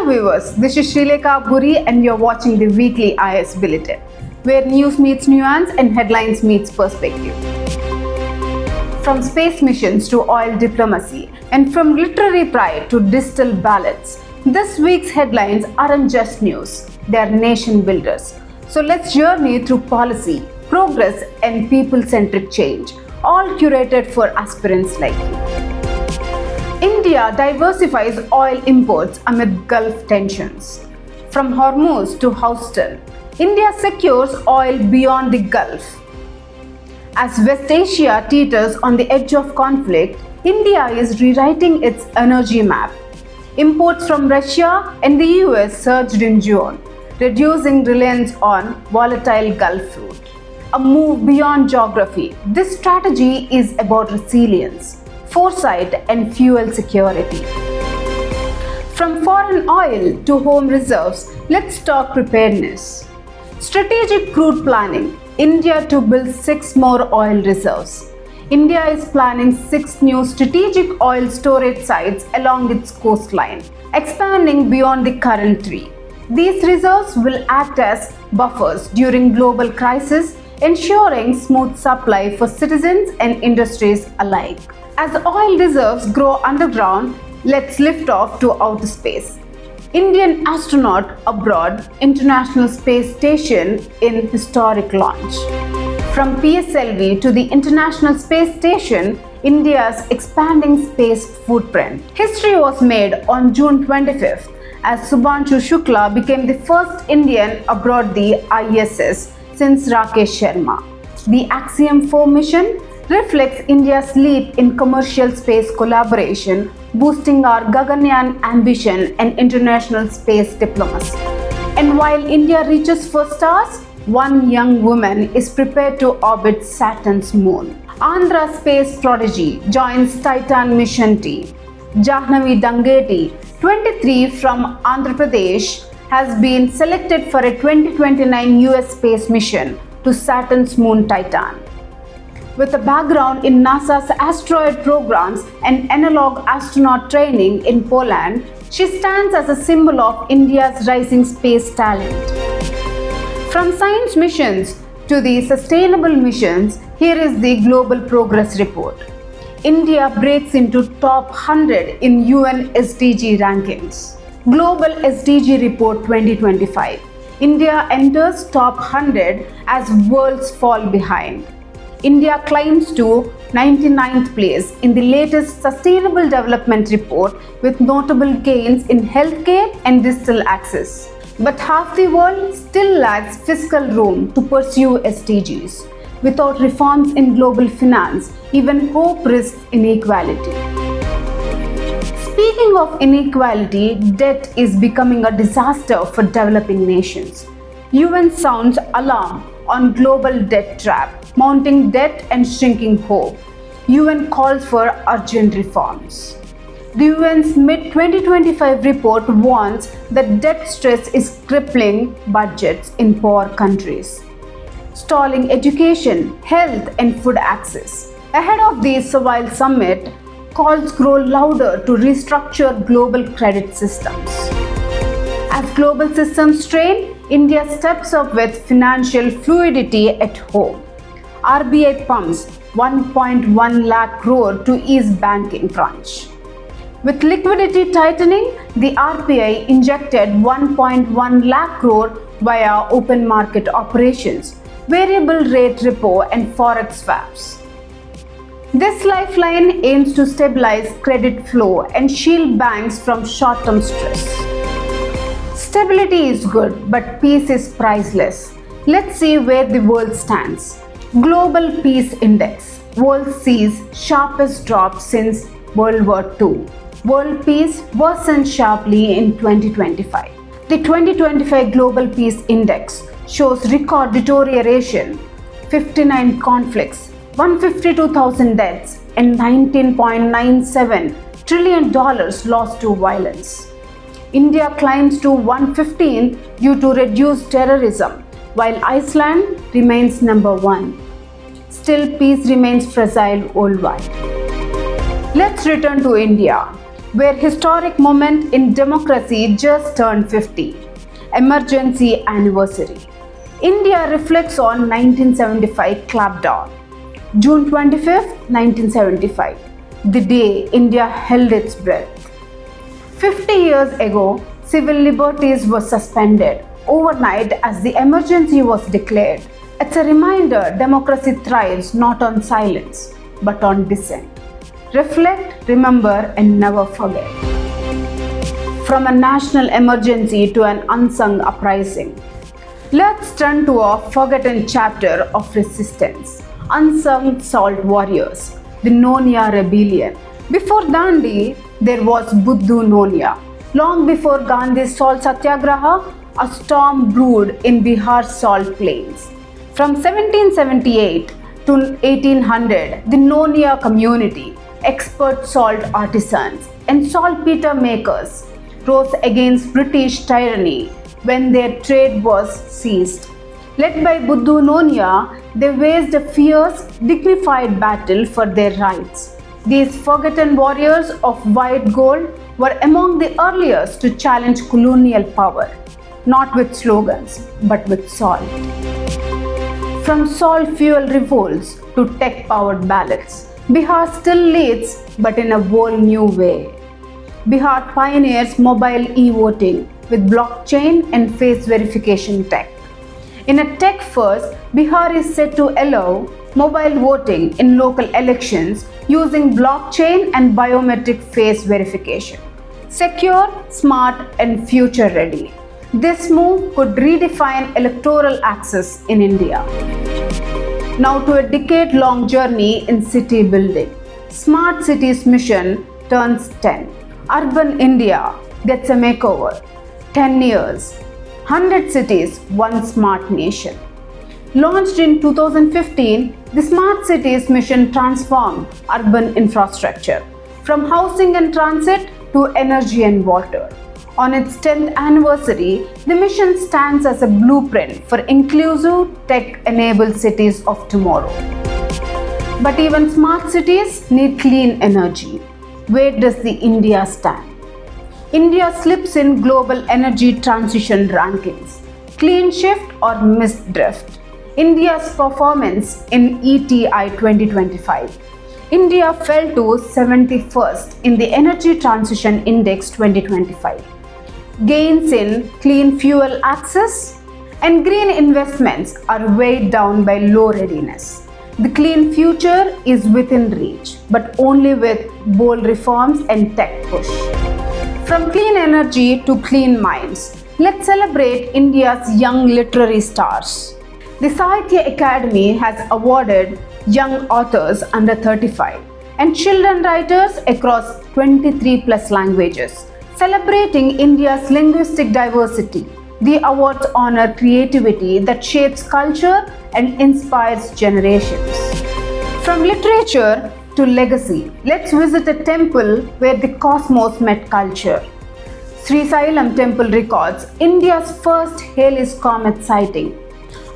viewers, this is Srilekha Buri and you're watching the weekly IS Bulletin, where news meets nuance and headlines meets perspective. From space missions to oil diplomacy and from literary pride to digital ballots, this week's headlines aren't just news, they're nation builders. So let's journey through policy, progress and people-centric change, all curated for aspirants like you. India diversifies oil imports amid Gulf tensions. From Hormuz to Houston, India secures oil beyond the Gulf. As West Asia teeters on the edge of conflict, India is rewriting its energy map. Imports from Russia and the US surged in June, reducing reliance on volatile Gulf fruit. A move beyond geography, this strategy is about resilience, foresight and fuel security. From foreign oil to home reserves, let's talk preparedness. Strategic crude planning, India to build 6 more oil reserves. India is planning 6 new strategic oil storage sites along its coastline, expanding beyond the current 3. These reserves will act as buffers during global crises, ensuring smooth supply for citizens and industries alike. As oil reserves grow underground, let's lift off to outer space. Indian astronaut abroad, International Space Station in historic launch. From PSLV to the International Space Station, India's expanding space footprint. History was made on June 25th as Subhanshu Shukla became the first Indian aboard the ISS since Rakesh Sharma. The Axiom 4 mission reflects India's leap in commercial space collaboration, boosting our Gaganyaan ambition and international space diplomacy. And while India reaches for stars, one young woman is prepared to orbit Saturn's moon. Andhra space prodigy joins Titan mission team. Jahnavi Dangeti, 23 from Andhra Pradesh, has been selected for a 2029 US space mission to Saturn's moon Titan. With a background in NASA's asteroid programs and analog astronaut training in Poland, she stands as a symbol of India's rising space talent. From science missions to the sustainable missions, here is the Global Progress Report. India breaks into top 100 in UN SDG rankings. Global SDG Report 2025. India enters top 100 as worlds fall behind. India climbs to 99th place in the latest Sustainable Development Report with notable gains in healthcare and digital access. But half the world still lacks fiscal room to pursue SDGs. Without reforms in global finance, even hope risks inequality. Speaking of inequality, debt is becoming a disaster for developing nations. UN sounds alarm on global debt trap, mounting debt and shrinking hope. UN calls for urgent reforms. The UN's mid-2025 report warns that debt stress is crippling budgets in poor countries, stalling education, health and food access. Ahead of the Seville summit, calls grow louder to restructure global credit systems. As global systems strain, India steps up with financial fluidity at home. RBI pumps 1.1 lakh crore to ease banking crunch. With liquidity tightening, the RBI injected 1.1 lakh crore via open market operations, variable rate repo and forex swaps. This lifeline aims to stabilize credit flow and shield banks from short-term stress. Stability is good, but peace is priceless. Let's see where the world stands. Global Peace Index. World sees sharpest drop since World War II. World peace worsened sharply in 2025. The 2025 Global Peace Index shows record deterioration, 59 conflicts, 152,000 deaths, and $19.97 trillion lost to violence. India climbs to 115th due to reduced terrorism, while Iceland remains number 1. Still, peace remains fragile worldwide. Let's return to India. where historic moment in democracy just turned 50. Emergency anniversary. India reflects on 1975 clapdown. June 25th, 1975, the day India held its breath. 50 years ago, civil liberties were suspended overnight as the emergency was declared. It's a reminder democracy thrives not on silence, but on dissent. Reflect, remember, and never forget. From a national emergency to an unsung uprising, let's turn to a forgotten chapter of resistance. Unsung salt warriors, the Nonia rebellion. Before Dandi, there was Buddhu Nonia. Long before Gandhi's salt satyagraha, a storm brewed in Bihar's salt plains. From 1778 to 1800, the Nonia community, expert salt artisans and saltpeter makers, rose against British tyranny when their trade was seized. Led by Buddhu Nonia, they waged a fierce, dignified battle for their rights. These forgotten warriors of white gold were among the earliest to challenge colonial power, not with slogans, but with salt. From salt-fueled revolts to tech-powered ballots, Bihar still leads, but in a whole new way. Bihar pioneers mobile e-voting with blockchain and face verification tech. In a tech first, Bihar is set to allow mobile voting in local elections using blockchain and biometric face verification. Secure, smart, and future ready. This move could redefine electoral access in India. Now to a decade-long journey in city building. Smart Cities Mission turns 10. Urban India gets a makeover. 10 years. 100 cities, one smart nation. Launched in 2015, the Smart Cities Mission transformed urban infrastructure from housing and transit to energy and water. On its 10th anniversary, the mission stands as a blueprint for inclusive, tech-enabled cities of tomorrow. But even smart cities need clean energy. Where does the India stand? India slips in global energy transition rankings. Clean shift or missed drift? India's performance in ETI 2025. India fell to 71st in the Energy Transition Index 2025. Gains in clean fuel access and green investments are weighed down by low readiness. The clean future is within reach, but only with bold reforms and tech push. From clean energy to clean minds, let's celebrate India's young literary stars. The Sahitya Academy has awarded young authors under 35 and children writers across 23 plus languages. Celebrating India's linguistic diversity, the awards honor creativity that shapes culture and inspires generations. From literature to legacy, let's visit a temple where the cosmos met culture. Sri Sailam Temple records India's first Halley's Comet sighting.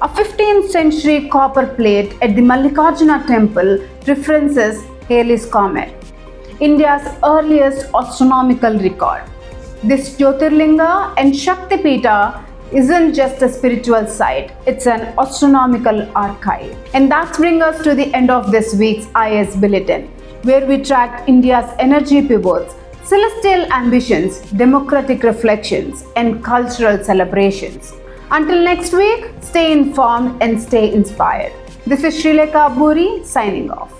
A 15th century copper plate at the Mallikarjuna Temple references Halley's Comet, India's earliest astronomical record. This Jyotirlinga and Shakti Pita isn't just a spiritual site, it's an astronomical archive. And that brings us to the end of this week's IS Bulletin, where we track India's energy pivots, celestial ambitions, democratic reflections, and cultural celebrations. Until next week, stay informed and stay inspired. This is Srilekha Buri signing off.